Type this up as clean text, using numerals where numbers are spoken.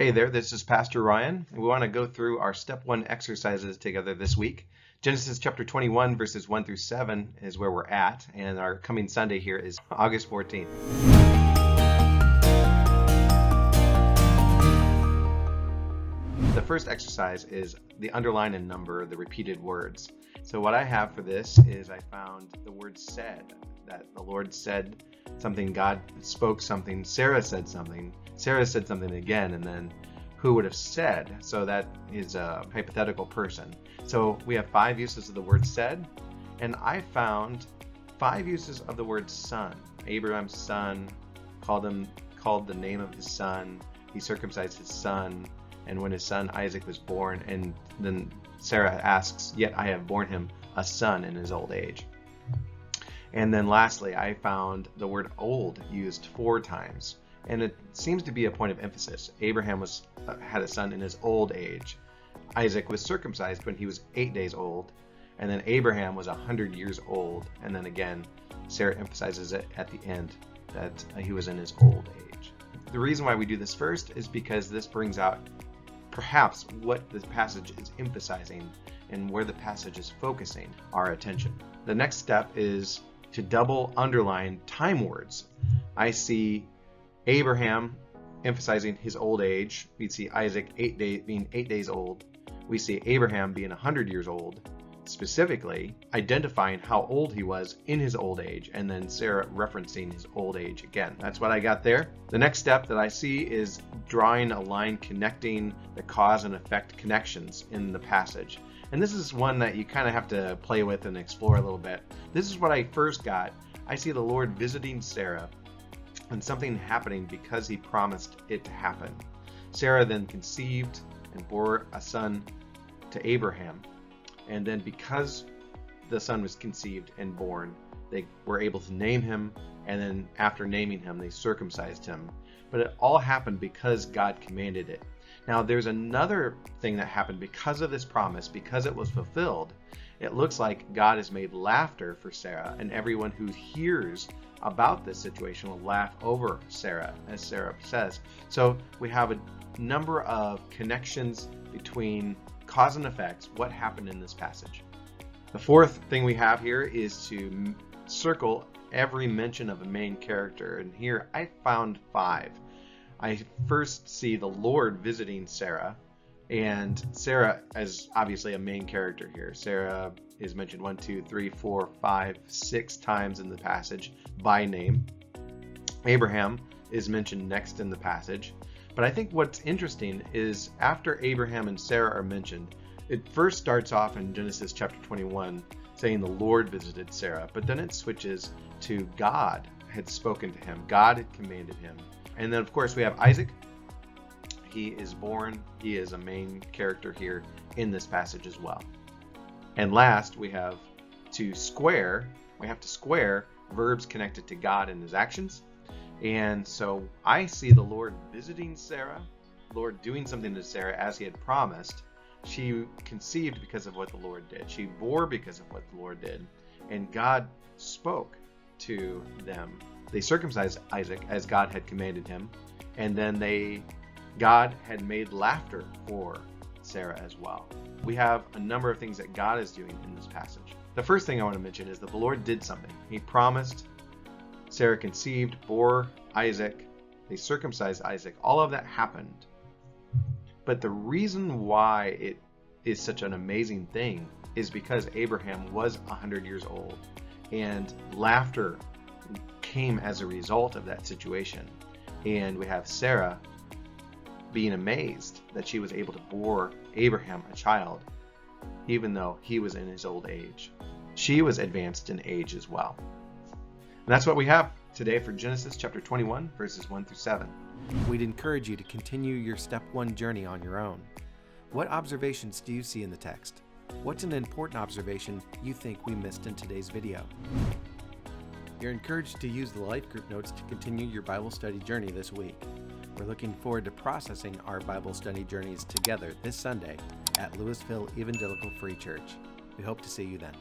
Hey there, this is Pastor Ryan. We want to go through our Step 1 exercises together this week. Genesis chapter 21, verses 1 through 7 is where we're at, and our coming Sunday here is August 14th. The first exercise is the underline and number, the repeated words. So what I have for this is I found the word said, that the Lord said something, God spoke something, Sarah said something again, and then who would have said, so that is a hypothetical person. So we have 5 uses of the word said, and I found 5 uses of the word son. Abraham's son, called the name of his son, he circumcised his son, and when his son Isaac was born, and then Sarah asks, yet I have borne him a son in his old age. And then lastly, I found the word old used 4 times. And it seems to be a point of emphasis. Abraham had a son in his old age. Isaac was circumcised when he was 8 days old. And then Abraham was 100 years old. And then again, Sarah emphasizes it at the end that he was in his old age. The reason why we do this first is because this brings out perhaps what the passage is emphasizing and where the passage is focusing our attention. The next step is to double underline time words. I see Abraham emphasizing his old age. We see Isaac being 8 days old. We see Abraham being 100 years old, specifically identifying how old he was in his old age, and then Sarah referencing his old age again. That's what I got there. The next step that I see is drawing a line connecting the cause and effect connections in the passage. And this is one that you kind of have to play with and explore a little bit. This is what I first got. I see the Lord visiting Sarah and something happening because he promised it to happen. Sarah then conceived and bore a son to Abraham. And then because the son was conceived and born, they were able to name him. And then after naming him, they circumcised him. But it all happened because God commanded it. Now there's another thing that happened because of this promise, because it was fulfilled. It looks like God has made laughter for Sarah, and everyone who hears about this situation will laugh over Sarah, as Sarah says. So we have a number of connections between cause and effects, what happened in this passage. The fourth thing we have here is to circle every mention of a main character, and here I found 5. I first see the Lord visiting Sarah, and Sarah is obviously a main character here. Sarah is mentioned 1, 2, 3, 4, 5, 6 times in the passage by name. Abraham is mentioned next in the passage. But I think what's interesting is after Abraham and Sarah are mentioned, it first starts off in Genesis chapter 21 saying the Lord visited Sarah, but then it switches to God had spoken to him. God had commanded him. And then of course we have Isaac. He is born. He is a main character here in this passage as well. And last, we have to square verbs connected to God and his actions. And so I see the Lord visiting Sarah, Lord doing something to Sarah as he had promised. She conceived because of what the Lord did. She bore because of what the Lord did. And God spoke to them. They circumcised Isaac as God had commanded him. And then God had made laughter for Sarah as well. We have a number of things that God is doing in this passage. The first thing I want to mention is that the Lord did something. He promised, Sarah conceived, bore Isaac, they circumcised Isaac. All of that happened. But the reason why it is such an amazing thing is because Abraham was 100 years old, and laughter came as a result of that situation. And we have Sarah being amazed that she was able to bore Abraham a child, even though he was in his old age. She was advanced in age as well. And that's what we have today for Genesis chapter 21, verses 1 through 7. We'd encourage you to continue your Step 1 journey on your own. What observations do you see in the text? What's an important observation you think we missed in today's video? You're encouraged to use the Life Group notes to continue your Bible study journey this week. We're looking forward to processing our Bible study journeys together this Sunday at Louisville Evangelical Free Church. We hope to see you then.